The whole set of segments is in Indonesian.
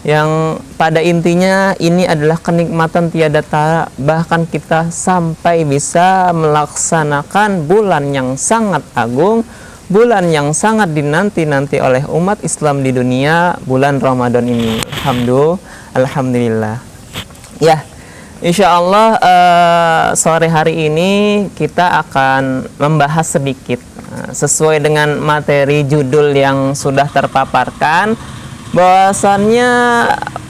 yang pada intinya ini adalah kenikmatan tiada tara, bahkan kita sampai bisa melaksanakan bulan yang sangat agung, bulan yang sangat dinanti-nanti oleh umat Islam di dunia, bulan Ramadan ini. Alhamdulillah. Ya, insya Allah sore hari ini kita akan membahas sedikit sesuai dengan materi judul yang sudah terpaparkan, bahwasannya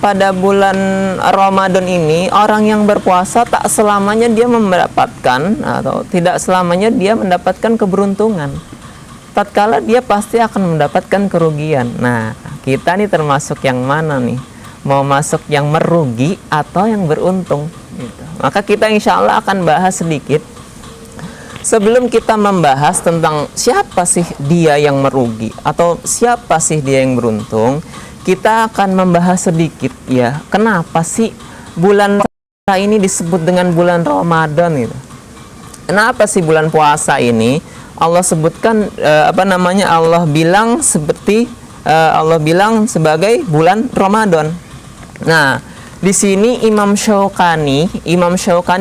pada bulan Ramadan ini orang yang berpuasa tak selamanya dia mendapatkan atau tidak selamanya dia mendapatkan keberuntungan. Tatkala dia pasti akan mendapatkan kerugian. Nah, kita nih termasuk yang mana nih? Mau masuk yang merugi atau yang beruntung gitu. Maka kita insya Allah akan bahas sedikit. Sebelum kita membahas tentang siapa sih dia yang merugi atau siapa sih dia yang beruntung, kita akan membahas sedikit ya, kenapa sih bulan puasa ini disebut dengan bulan Ramadan gitu. Kenapa sih bulan puasa ini Allah sebutkan Allah bilang sebagai bulan Ramadan. Nah, di sini Imam Syaukani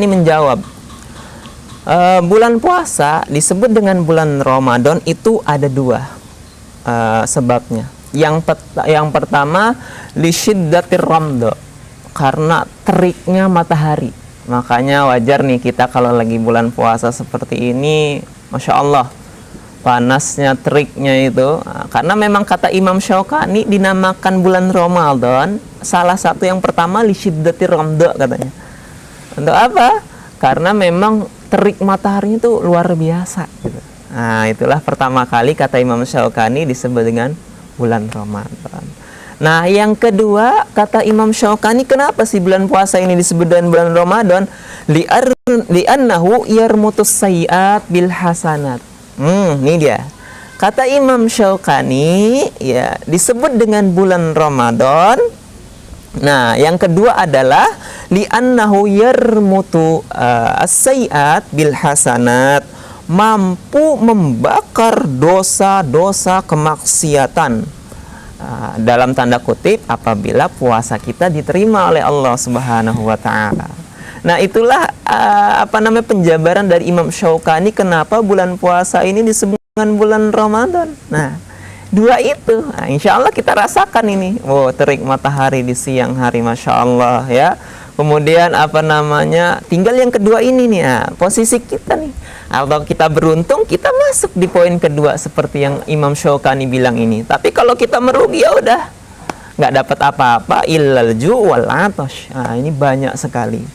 menjawab, bulan puasa disebut dengan bulan Ramadan itu ada dua sebabnya. Yang pertama, lisyiddatir ramda, karena teriknya matahari. Makanya wajar nih kita kalau lagi bulan puasa seperti ini, Masya Allah, panasnya, teriknya itu. Karena memang kata Imam Syaukani dinamakan bulan Ramadan, salah satu yang pertama lisyiddatir ramda katanya. Untuk apa? Karena memang terik mataharinya itu luar biasa gitu. Nah, itulah pertama kali kata Imam Syaukani disebut dengan bulan Ramadan. Nah, yang kedua kata Imam Syaukani, kenapa sih bulan puasa ini disebut dengan bulan Ramadan? Li'annahu yarmutus sayyi'at bil hasanat. Ini dia. Kata Imam Syaukani ya, disebut dengan bulan Ramadan. Nah, yang kedua adalah li'annahu yarmutu as-sayyi'at bil hasanat, mampu membakar dosa-dosa kemaksiatan, dalam tanda kutip apabila puasa kita diterima oleh Allah Subhanahu wa taala. Nah, itulah penjabaran dari Imam Syaukani kenapa bulan puasa ini disebut dengan bulan Ramadan. Nah, dua itu, nah, insya Allah kita rasakan ini. Oh, terik matahari di siang hari, Masya Allah ya. Kemudian tinggal yang kedua ini nih, nah, posisi kita nih. Atau kita beruntung, kita masuk di poin kedua seperti yang Imam Syaukani bilang ini. Tapi kalau kita merugi, ya udah, nggak dapat apa-apa, illal ju' wal atash. Nah, ini banyak sekali.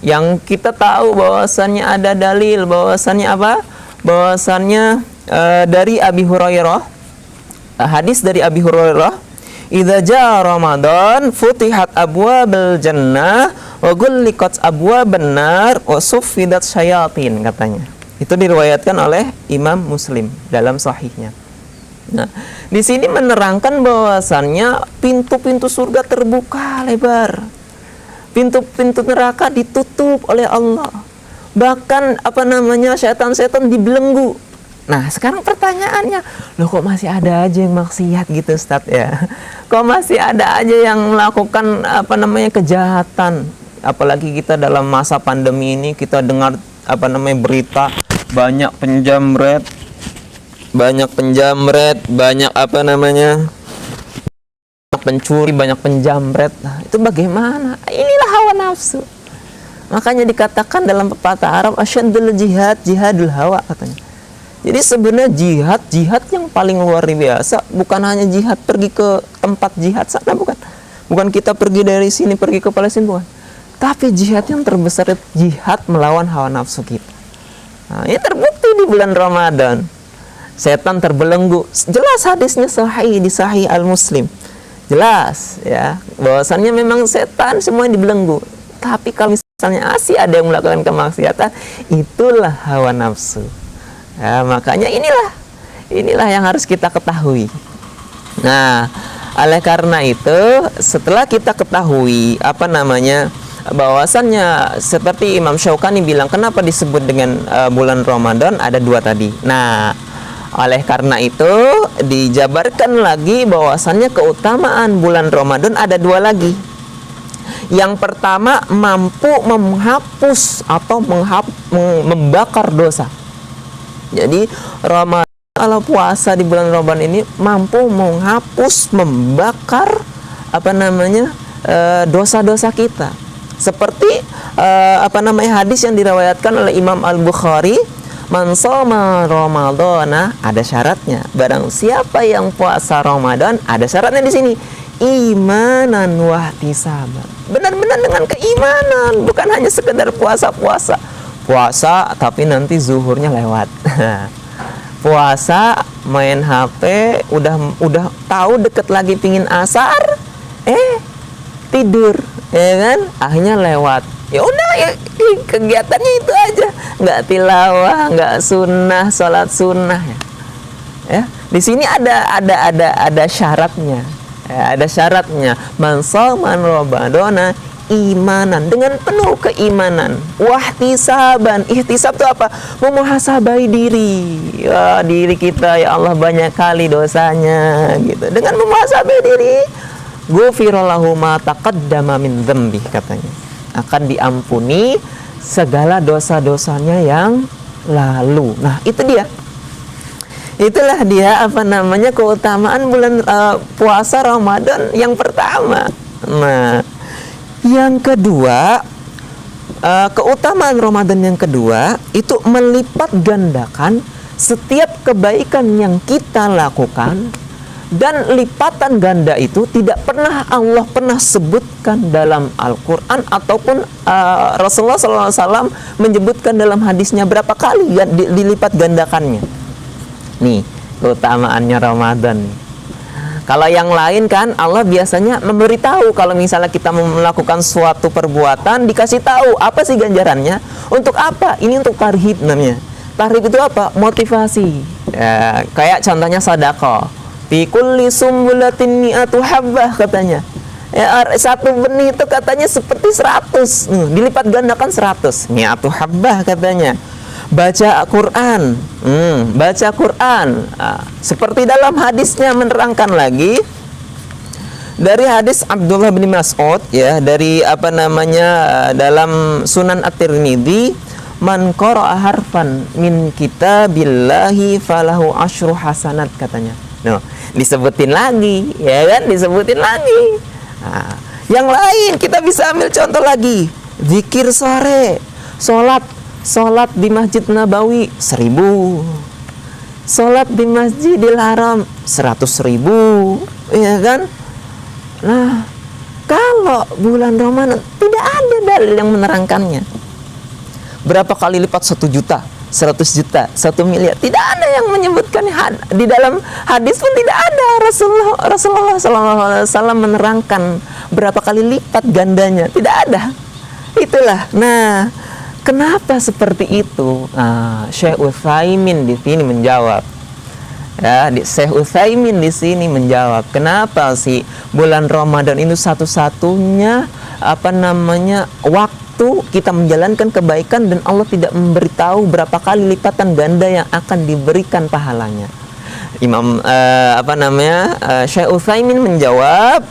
Yang kita tahu bahwasannya ada dalil, bahwasannya apa? Bahwasannya dari Abi Hurairah, hadis dari Abi Hurairah, idza jaa Ramadan futihat abwabul jannah wa ghulliqat abwaban nar wa suffidat syayatin, katanya. Itu diriwayatkan oleh Imam Muslim dalam sahihnya. Nah, di sini menerangkan bahwasannya pintu-pintu surga terbuka lebar. Pintu-pintu neraka ditutup oleh Allah. Bahkan setan-setan dibelenggu. Nah, sekarang pertanyaannya, loh kok masih ada aja yang maksiat gitu, Ustaz ya? Kok masih ada aja yang melakukan kejahatan? Apalagi kita dalam masa pandemi ini, kita dengar berita banyak penjamret, banyak pencuri, banyak penjamret. Nah, itu bagaimana? Inilah hawa nafsu. Makanya dikatakan dalam pepatah Arab, asyaddul jihad jihadul hawa, katanya. Jadi sebenarnya jihad yang paling luar biasa bukan hanya jihad pergi ke tempat jihad sana, bukan kita pergi dari sini pergi ke Palestina, bukan. Tapi jihad yang terbesar itu jihad melawan hawa nafsu kita. Nah, ini terbukti di bulan Ramadan. Setan terbelenggu. Jelas hadisnya di Sahih Al-Muslim. Jelas ya, bahwasannya memang setan semua dibelenggu. Tapi kalau misalnya masih ada yang melakukan kemaksiatan, itulah hawa nafsu. Ya, makanya inilah yang harus kita ketahui. Nah, oleh karena itu, setelah kita ketahui bahwasannya seperti Imam Syaukani bilang, kenapa disebut dengan bulan Ramadan, ada dua tadi. Nah, Oleh karena itu dijabarkan lagi bahwasannya keutamaan bulan Ramadan ada dua lagi. Yang pertama, mampu menghapus atau membakar dosa. Jadi Ramadan, kalau puasa di bulan Ramadan ini mampu menghapus, membakar dosa-dosa kita. Seperti hadis yang diriwayatkan oleh Imam Al-Bukhari, man shoma ramadhana, ada syaratnya. Barang siapa yang puasa Ramadan, ada syaratnya di sini. Imanan wahtisaban. Benar-benar dengan keimanan, bukan hanya sekedar puasa tapi nanti zuhurnya lewat. Puasa main HP, udah tahu deket lagi pingin asar, tidur, ya kan? Akhirnya lewat. Ya udah, ya kegiatannya itu aja, nggak tilawah, nggak sunnah, sholat sunnah, ya. Di sini ada syaratnya, ya, ada syaratnya. Man shoma ramadhana imanan, dengan penuh keimanan, wahtisaban. Ihtisab itu apa? Memuhasabai diri. Ya, diri kita, ya Allah, banyak kali dosanya, gitu. Dengan memuhasabai diri, ghufira lahu ma taqaddama min dzambi, katanya. Akan diampuni segala dosa-dosanya yang lalu. Nah, itu dia. Itulah dia keutamaan bulan puasa Ramadan yang pertama. Nah, yang kedua, keutamaan Ramadan yang kedua itu melipat gandakan setiap kebaikan yang kita lakukan, dan lipatan ganda itu tidak pernah Allah sebutkan dalam Al-Quran ataupun Rasulullah SAW menyebutkan dalam hadisnya berapa kali dilipat gandakannya. Nih keutamaannya Ramadan nih. Kalau yang lain kan Allah biasanya memberitahu, kalau misalnya kita melakukan suatu perbuatan dikasih tahu apa sih ganjarannya, untuk apa, ini untuk tarhib namanya. Tarhib itu apa? Motivasi, ya, kayak contohnya sedekah. Fi kulli sumbulatin mi'atu habbah, katanya. Ya, satu benih itu katanya seperti 100, dilipat gandakan 100. Mi'atu habbah, katanya. Baca Quran, baca Quran. Seperti dalam hadisnya menerangkan lagi dari hadis Abdullah bin Mas'ud, ya, dari dalam Sunan At-Tirmidzi, man qara'a harfan min kitabillahi falahu asyru hasanat, katanya. No, disebutin lagi, ya kan, disebutin lagi. Nah, yang lain kita bisa ambil contoh lagi, zikir sore, Sholat di Masjid Nabawi 1000, sholat di Masjidil Haram 100.000, ya kan? Nah, kalau bulan Ramadan tidak ada dalil yang menerangkannya. Berapa kali lipat 1 juta, 100 juta, 1 miliar? Tidak ada yang menyebutkan. Di dalam hadis pun tidak ada. Rasulullah SAW menerangkan berapa kali lipat gandanya, tidak ada. Itulah. Nah, kenapa seperti itu? Syekh Utsaimin di sini menjawab. Ya, Syekh Utsaimin di sini menjawab, kenapa sih bulan Ramadan itu satu-satunya waktu kita menjalankan kebaikan dan Allah tidak memberitahu berapa kali lipatan ganda yang akan diberikan pahalanya. Syekh Utsaimin menjawab,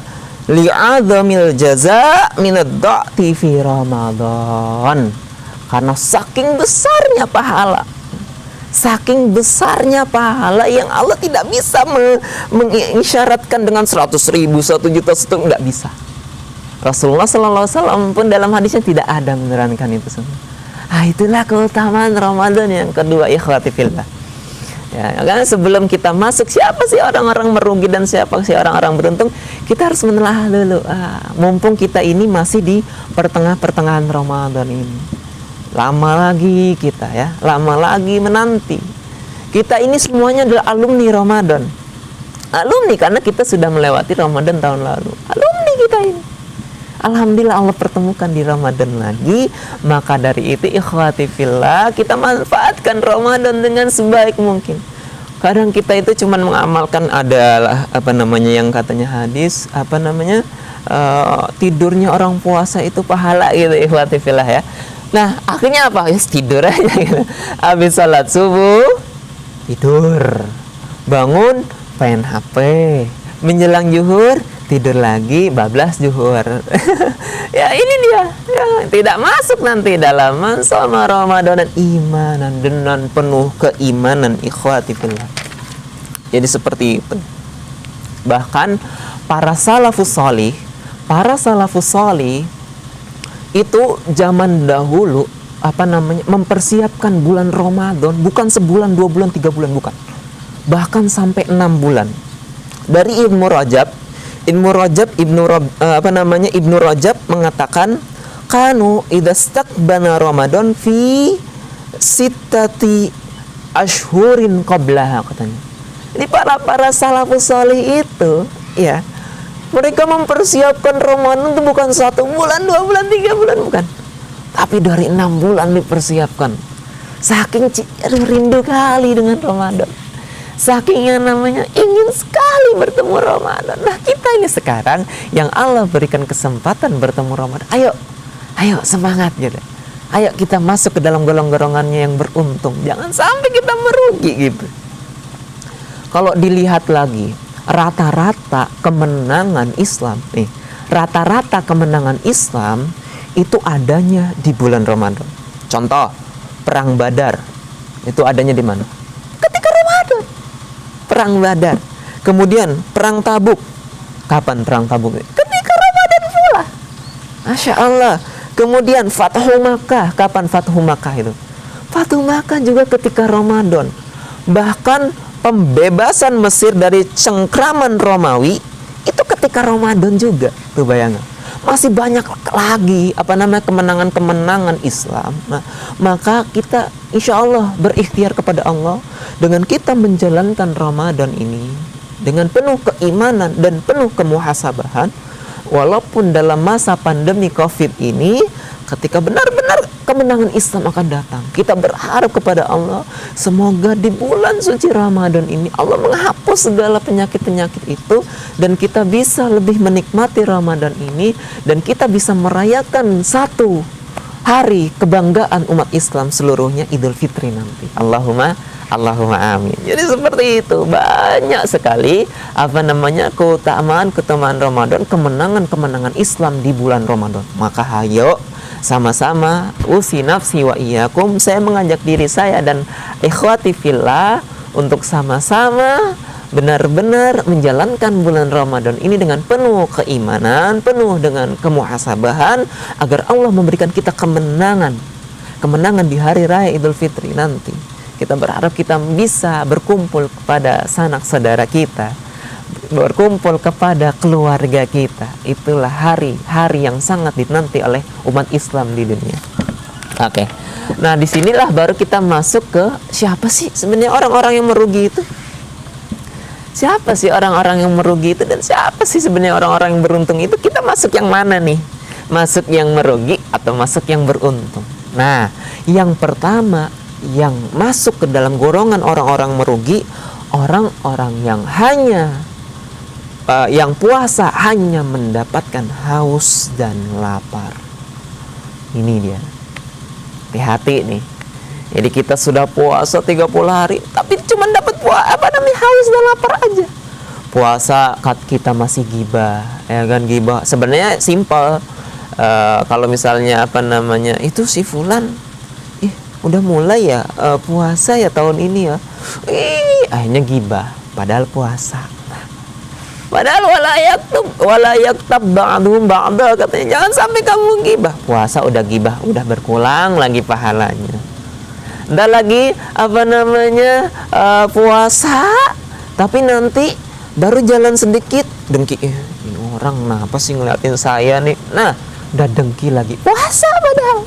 li'adzamil jaza' minad dha'ti fi Ramadan. Karena saking besarnya pahala, yang Allah tidak bisa mengisyaratkan dengan 100.000, 1 juta, 1 nggak bisa. Rasulullah SAW pun dalam hadisnya tidak ada menerangkan itu semua. Itulah keutamaan Ramadan yang kedua, ikhwati fillah. Ya, kan sebelum kita masuk, siapa sih orang-orang merugi dan siapa sih orang-orang beruntung, kita harus menelaah dulu. Mumpung kita ini masih di pertengahan Ramadan ini. Lama lagi kita, ya, lama lagi menanti. Kita ini semuanya adalah alumni Ramadan. Alumni karena kita sudah melewati Ramadan tahun lalu. Alumni kita ini. Alhamdulillah Allah pertemukan di Ramadan lagi. Maka dari itu, ikhwati fillah, kita manfaatkan Ramadan dengan sebaik mungkin. Kadang kita itu cuma mengamalkan adalah yang katanya hadis, tidurnya orang puasa itu pahala gitu, ikhwati fillah, ya. Nah, akhirnya apa? Ya, tidur aja gitu. Habis sholat subuh, tidur. Bangun, main HP. Menjelang zuhur, tidur lagi, bablas zuhur. Ya ini dia, ya, tidak masuk nanti dalam sama Ramadan dan imanan dengan penuh keimanan, ikhwati fillah. Jadi seperti itu. Bahkan para salafus salih itu zaman dahulu mempersiapkan bulan Ramadan bukan sebulan, 2 bulan, 3 bulan, bukan. Bahkan sampai 6 bulan. Dari Ibnu Rajab mengatakan kanu idastaqbana Ramadan fi sittati ashhurin qablaha, katanya. Jadi para salafus salih itu, ya, mereka mempersiapkan Ramadan itu bukan 1 bulan, 2 bulan, 3 bulan, bukan. Tapi dari 6 bulan dipersiapkan. Saking rindu kali dengan Ramadan. Saking yang namanya ingin sekali bertemu Ramadan. Nah, kita ini sekarang yang Allah berikan kesempatan bertemu Ramadan. Ayo semangat gitu. Ayo kita masuk ke dalam golongannya yang beruntung. Jangan sampai kita merugi gitu. Kalau dilihat lagi rata-rata kemenangan Islam itu adanya di bulan Ramadan. Contoh, perang Badar itu adanya di mana? Ketika Ramadan. Perang Badar. Kemudian perang Tabuk. Kapan perang Tabuk? Ketika Ramadan pula. Masya Allah. Kemudian Fathu Makkah. Kapan Fathu Makkah itu? Fathu Makkah juga ketika Ramadan. Bahkan pembebasan Mesir dari cengkraman Romawi itu ketika Ramadan juga. Tuh bayangkan. Masih banyak lagi kemenangan-kemenangan Islam. Nah, maka kita insya Allah berikhtiar kepada Allah dengan kita menjalankan Ramadan ini dengan penuh keimanan dan penuh kemuhasabahan, walaupun dalam masa pandemi COVID ini, ketika benar-benar kemenangan Islam akan datang, kita berharap kepada Allah semoga di bulan suci Ramadan ini Allah menghapus segala penyakit-penyakit itu dan kita bisa lebih menikmati Ramadan ini dan kita bisa merayakan satu hari kebanggaan umat Islam seluruhnya, Idul Fitri nanti. Allahumma amin. Jadi seperti itu, banyak sekali keutamaan Ramadan, kemenangan Islam di bulan Ramadan. Maka hayo sama-sama usi nafsi wa iyyakum, saya mengajak diri saya dan ikhwati fillah untuk sama-sama benar-benar menjalankan bulan Ramadan ini dengan penuh keimanan, penuh dengan kemuhasabahan, agar Allah memberikan kita kemenangan di hari raya Idul Fitri nanti. Kita berharap kita bisa berkumpul kepada sanak saudara kita, berkumpul kepada keluarga kita. Itulah hari yang sangat dinanti oleh umat Islam di dunia. Oke. Nah, disinilah baru kita masuk ke siapa sih sebenarnya orang-orang yang merugi itu? Siapa sih orang-orang yang merugi itu dan siapa sih sebenarnya orang-orang yang beruntung itu? Kita masuk yang mana nih? Masuk yang merugi atau masuk yang beruntung? Nah, yang pertama yang masuk ke dalam golongan orang-orang merugi, orang-orang yang yang puasa hanya mendapatkan haus dan lapar. Ini dia. Hati-hati nih. Jadi kita sudah puasa 30 hari tapi cuma dapat haus dan lapar aja. Puasa kita masih gibah, ya kan, gibah. Sebenarnya simpel. Kalau misalnya itu si fulan udah mulai ya puasa ya tahun ini ya. Akhirnya gibah padahal puasa. Padahal wala yaktab ba'dhum ba'dha, katanya jangan sampai kamu gibah. Puasa udah gibah, udah berkurang lagi pahalanya. Udah lagi puasa tapi nanti baru jalan sedikit dengki, ini orang kenapa sih ngeliatin saya nih. Nah, udah dengki lagi. Puasa padahal.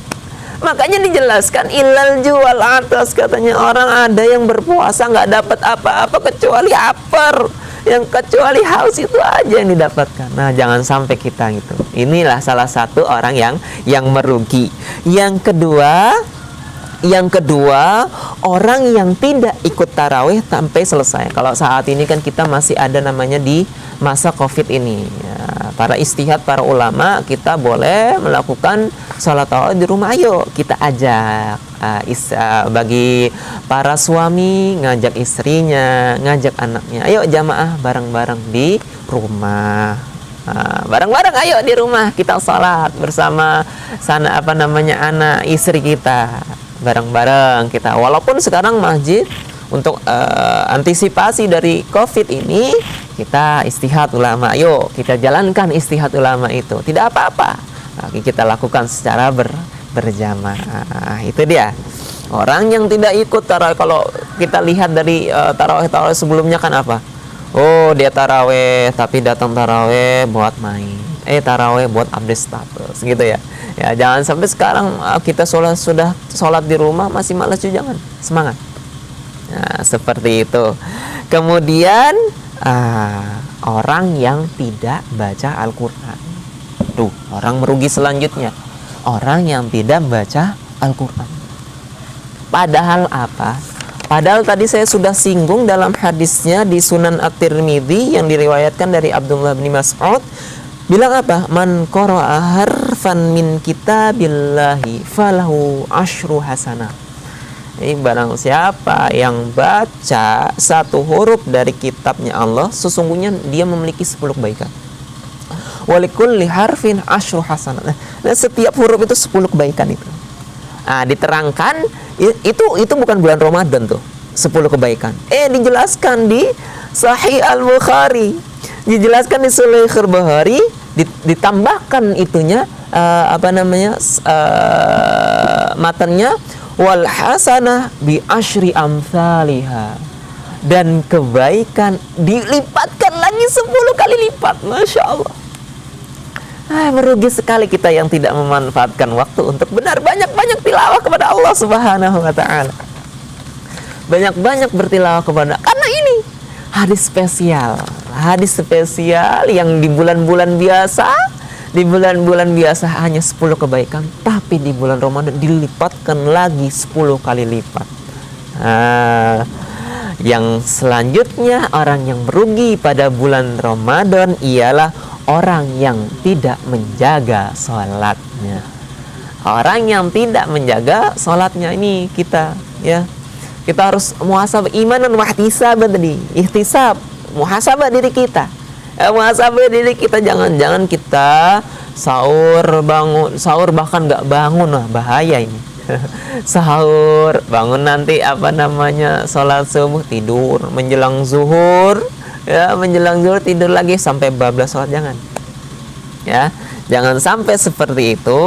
Makanya dijelaskan ilal jual atas, katanya orang ada yang berpuasa nggak dapat apa-apa kecuali lapar, yang kecuali haus itu aja yang didapatkan. Nah, jangan sampai kita gitu. Inilah salah satu orang yang merugi. Yang kedua, orang yang tidak ikut tarawih sampai selesai. Kalau saat ini kan kita masih ada namanya di masa COVID ini. Ya, para istihad, para ulama, kita boleh melakukan sholat tarawih di rumah. Ayo kita ajak bagi para suami ngajak istrinya, ngajak anaknya, ayo jamaah bareng-bareng di rumah. Bareng-bareng ayo di rumah kita sholat bersama anak istri kita, bareng-bareng kita. Walaupun sekarang masjid untuk antisipasi dari COVID ini, kita istihad ulama, ayo kita jalankan istihad ulama itu, tidak apa-apa, kita lakukan secara berjamaah. Itu dia. Orang yang tidak ikut tarawih, kalau kita lihat dari tarawih sebelumnya kan apa? Oh, dia tarawih tapi datang tarawih buat main. Tarawih buat update status gitu ya. Ya, jangan sampai sekarang kita sudah sholat di rumah masih malas juga, jangan. Semangat. Nah, seperti itu. Kemudian orang yang tidak baca Al-Qur'an. Tuh, orang merugi selanjutnya. Orang yang tidak baca Al-Qur'an. Padahal apa? Padahal tadi saya sudah singgung dalam hadisnya di Sunan At-Tirmidzi yang diriwayatkan dari Abdullah bin Mas'ud, bilang apa? Man qara'a harfan min kitabillahi falahu asyru hasanah. Jadi barang siapa yang baca satu huruf dari kitabnya Allah, sesungguhnya dia memiliki 10 kebaikan. Walikulli harfin asyru hasanah. Nah, setiap huruf itu 10 kebaikan itu. Diterangkan itu bukan bulan Ramadan tuh 10 kebaikan. Dijelaskan di Sahih Al-Bukhari, dijelaskan di Sahih Al-Bukhari, ditambahkan itunya matanya wal hasanah bi asyri amsalihha, dan kebaikan dilipatkan lagi 10 kali lipat. Masya Allah. Merugi sekali kita yang tidak memanfaatkan waktu untuk benar banyak-banyak tilawah kepada Allah Subhanahu wa ta'ala. Banyak-banyak bertilawah kepada, karena ini hadis spesial yang di bulan-bulan biasa hanya 10 kebaikan, tapi di bulan Ramadan dilipatkan lagi 10 kali lipat. Yang selanjutnya, orang yang merugi pada bulan Ramadan ialah orang yang tidak menjaga sholatnya. Orang yang tidak menjaga sholatnya ini kita harus muhasabah imanan wa ihtisab tadi. Ihtisab, muhasabah diri kita. Muhasabah diri kita, jangan kita sahur bahkan nggak bangun, bahaya ini. Sahur, bangun nanti sholat subuh, tidur menjelang zuhur. Menjelang zuhur tidur lagi sampai bablas sholat, jangan. Jangan sampai seperti itu.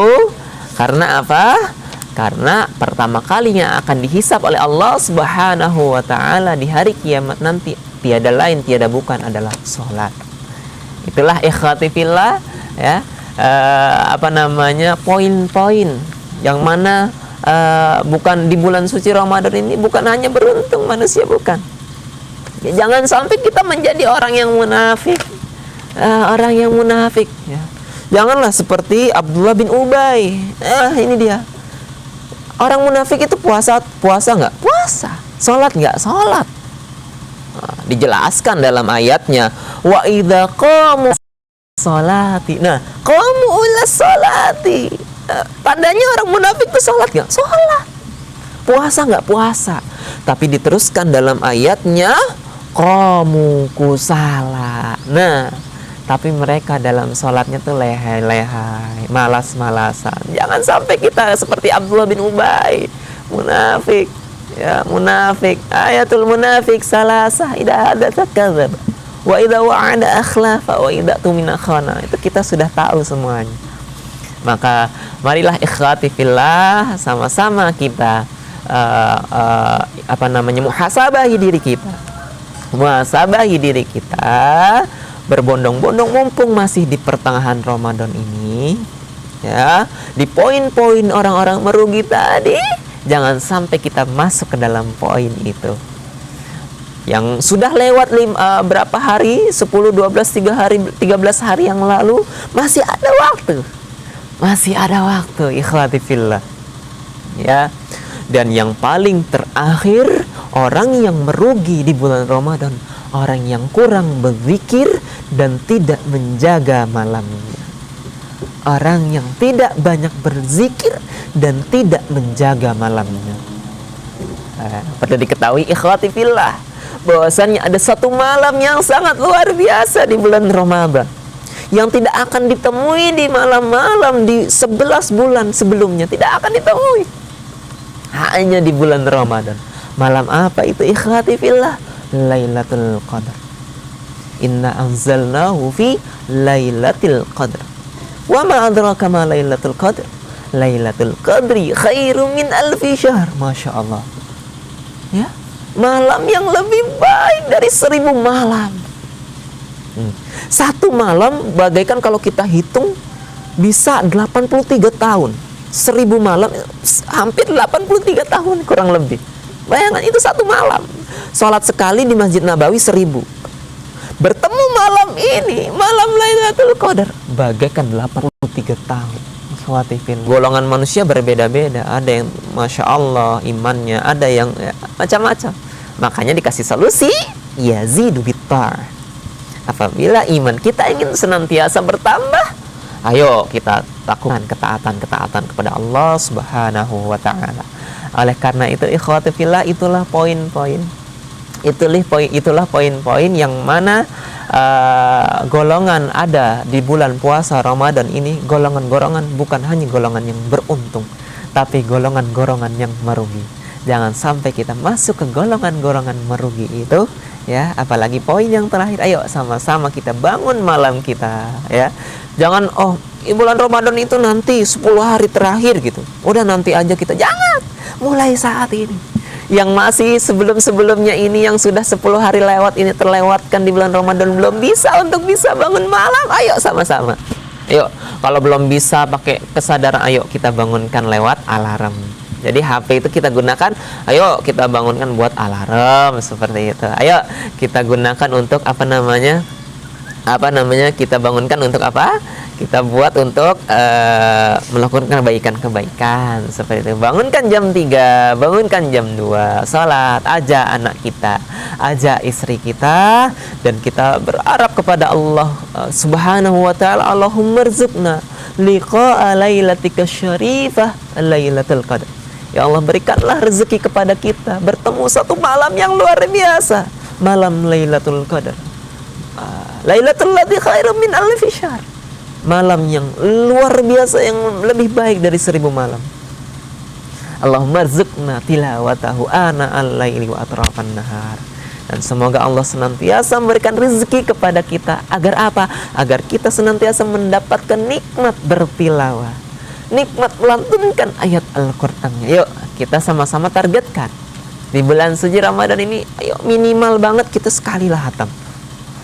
Karena apa? Karena pertama kalinya akan dihisab oleh Allah Subhanahu wa ta'ala di hari kiamat nanti, tiada lain tiada bukan adalah sholat. Itulah ikhwati fillah, poin-poin yang mana bukan di bulan suci Ramadan ini bukan hanya beruntung manusia, bukan. Jangan sampai kita menjadi orang yang munafik. Janganlah seperti Abdullah bin Ubay. Ini dia. Orang munafik itu puasa nggak? Puasa. Sholat nggak? Sholat. Dijelaskan dalam ayatnya, wa idza qamu sholati. Qamu ila sholati. Tandanya orang munafik itu sholat nggak? Sholat. Puasa nggak? Puasa. Tapi diteruskan dalam ayatnya, qamu kusala. Tapi mereka dalam sholatnya tuh lehai-lehai, malas-malasan. Jangan sampai kita seperti Abdullah bin Ubay, munafik. Munafik. Ayatul munafik salasah, idza hadatsa kadzab, wa idza wa'ada akhlafa, wa idza tumina khana. Itu kita sudah tahu semuanya. Maka marilah ikhwati fillah, sama-sama kita muhasabahi diri kita, berbondong-bondong mumpung masih di pertengahan Ramadan ini, di poin-poin orang-orang merugi tadi, jangan sampai kita masuk ke dalam poin itu. Yang sudah lewat berapa hari, 10, 12, 13 hari yang lalu, masih ada waktu ikhwati fillah. Dan yang paling terakhir, orang yang merugi di bulan Ramadan, orang yang kurang berzikir dan tidak menjaga malamnya. orang yang tidak banyak berzikir dan tidak menjaga malamnya. Perlu diketahui ikhwati fillah, bahwasannya ada satu malam yang sangat luar biasa di bulan Ramadan yang tidak akan ditemui di malam-malam di 11 bulan sebelumnya, tidak akan ditemui, hanya di bulan Ramadan. Malam apa itu ikhwati fillah? Lailatul Qadar. Inna anzalnahu fi Lailatul Qadar. Wa ma adraka ma Lailatul Qadar? Lailatul Qadri khairum min alfi syahr. Masya Allah. Ya, malam yang lebih baik dari 1000 malam. Satu malam bagaikan kalau kita hitung bisa 83 tahun. 1000 malam hampir 83 tahun kurang lebih. Bayangkan itu satu malam. Sholat sekali di Masjid Nabawi 1000. Bertemu malam ini, malam Lailatul Qadar, bagaikan 83 tahun. Golongan manusia berbeda-beda. Ada yang Masya Allah imannya, ada yang ya, macam-macam. Makanya dikasih solusi, yazidu bittar. Apabila iman kita ingin senantiasa bertambah, ayo kita lakukan ketaatan kepada Allah Subhanahu wa Ta'ala. Oleh karena itu ikhwati fillah, itulah poin-poin yang mana golongan ada di bulan puasa Ramadan ini, golongan-golongan bukan hanya golongan yang beruntung, tapi golongan-golongan yang merugi. Jangan sampai kita masuk ke golongan-golongan merugi itu, ya. Apalagi poin yang terakhir, ayo sama-sama kita bangun malam kita, ya. Jangan bulan Ramadan itu nanti 10 hari terakhir gitu, udah nanti aja kita. Jangan, mulai saat ini. Yang masih sebelum-sebelumnya ini, yang sudah 10 hari lewat ini, terlewatkan di bulan Ramadan, belum bisa untuk bisa bangun malam, ayo sama-sama. Ayo, kalau belum bisa pakai kesadaran, ayo kita bangunkan lewat alarm. Jadi HP itu kita gunakan, ayo kita bangunkan buat alarm seperti itu. Ayo kita gunakan untuk kita bangunkan untuk apa? Kita buat untuk melakukan kebaikan-kebaikan seperti itu. Bangunkan jam 3, bangunkan jam 2, salat, ajak anak kita, ajak istri kita, dan kita berharap kepada Allah Subhanahu wa Ta'ala, Allahumma rzuqna liqa'a lailatika syarifah Lailatul Qadar. Ya Allah, berikanlah rezeki kepada kita bertemu satu malam yang luar biasa, malam Lailatul Qadar. Lailatul ladzi khairum min alfi syahr. Malam yang luar biasa, yang lebih baik dari 1000 malam. Allahumma rzuqna tilawatahu ana al-laili wa atrafan nahar. Dan semoga Allah senantiasa memberikan rezeki kepada kita. Agar apa? Agar kita senantiasa mendapatkan nikmat bertilawah, nikmat melantunkan ayat Al-Quran. Yuk kita sama-sama targetkan di bulan suci Ramadan ini, ayo minimal banget kita sekali lah hatam.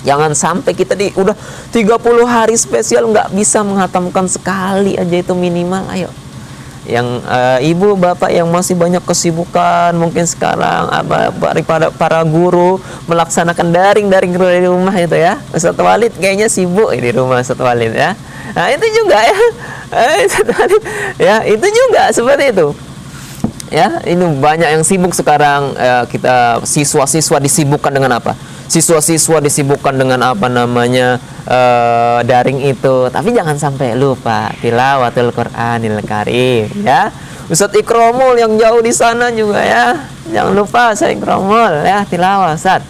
Jangan sampai kita udah 30 hari spesial nggak bisa menghatamkan sekali aja, itu minimal. Ayo, yang ibu bapak yang masih banyak kesibukan mungkin sekarang, daripada para guru melaksanakan daring dari rumah itu ya. Ustaz Walid kayaknya sibuk di rumah Ustaz Walid ya. Nah itu juga ya, ya itu juga seperti itu. Ya, ini banyak yang sibuk sekarang. Kita siswa-siswa disibukkan dengan apa? Siswa-siswa disibukkan dengan daring itu. Tapi jangan sampai lupa tilawatul Qur'anil Karim ya. Ustadz Ikromul yang jauh di sana juga ya. Jangan lupa Ustadz Ikromul ya, tilawah Ustadz.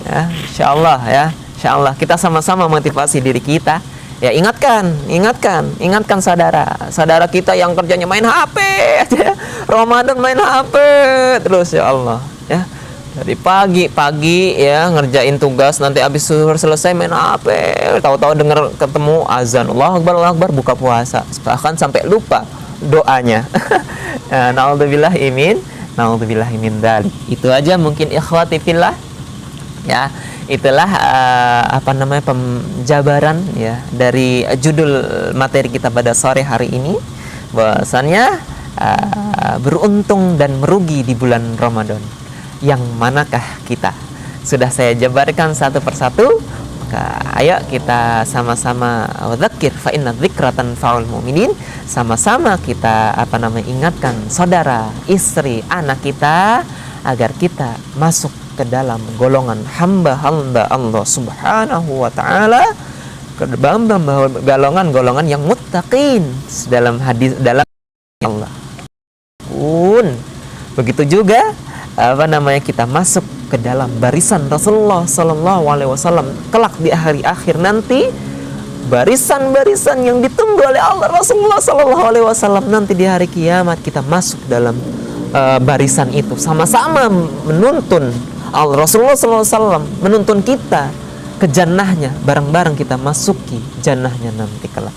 Ya, insyaallah ya. Insyaallah kita sama-sama motivasi diri kita. Ya, ingatkan saudara kita yang kerjanya main HP aja ya. Ramadan main HP terus, ya Allah ya. Dari pagi ya ngerjain tugas, nanti habis selesai main HP, tahu-tahu dengar ketemu azan, Allahu Akbar, buka puasa, bahkan sampai lupa doanya. Naudzubillahi min dzalik. Itu aja mungkin ikhwati fillah ya. Itulah penjabaran ya dari judul materi kita pada sore hari ini, bahwasannya beruntung dan merugi di bulan Ramadan. Yang manakah kita? Sudah saya jabarkan satu persatu. Maka ayo kita sama-sama dzakir fa inna dzikra tanfa'ul mu'minin. Sama-sama kita ingatkan saudara, istri, anak kita agar kita masuk ke dalam golongan hamba-hamba Allah Subhanahu wa Ta'ala, bahwa golongan-golongan yang muttaqin dalam hadis dalam Allah pun. Begitu juga kita masuk ke dalam barisan Rasulullah Sallallahu Alaihi Wasallam kelak di hari akhir nanti, barisan-barisan yang ditunggu oleh Allah Rasulullah Sallallahu Alaihi Wasallam nanti di hari kiamat, kita masuk dalam barisan itu sama-sama menuntun Allah Rasulullah Sallallahu Alaihi Wasallam menuntun kita ke jannahnya, bareng-bareng kita masuki jannahnya nanti kelak.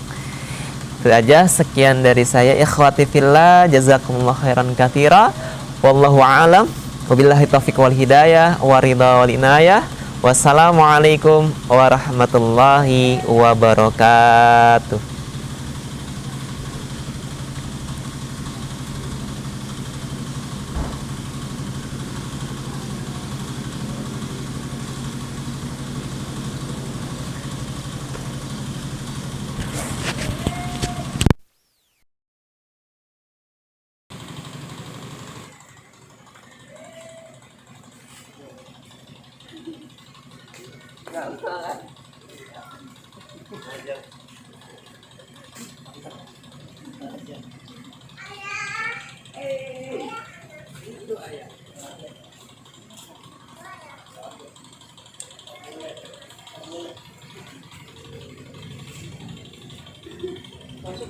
Itu aja, sekian dari saya, ikhwati fillah, jazakumullah khairan katsira, wallahu a'lam, wabillahi taufiq wal hidayah, waridha wal inayah. Wassalamualaikum warahmatullahi wabarakatuh. Masuk,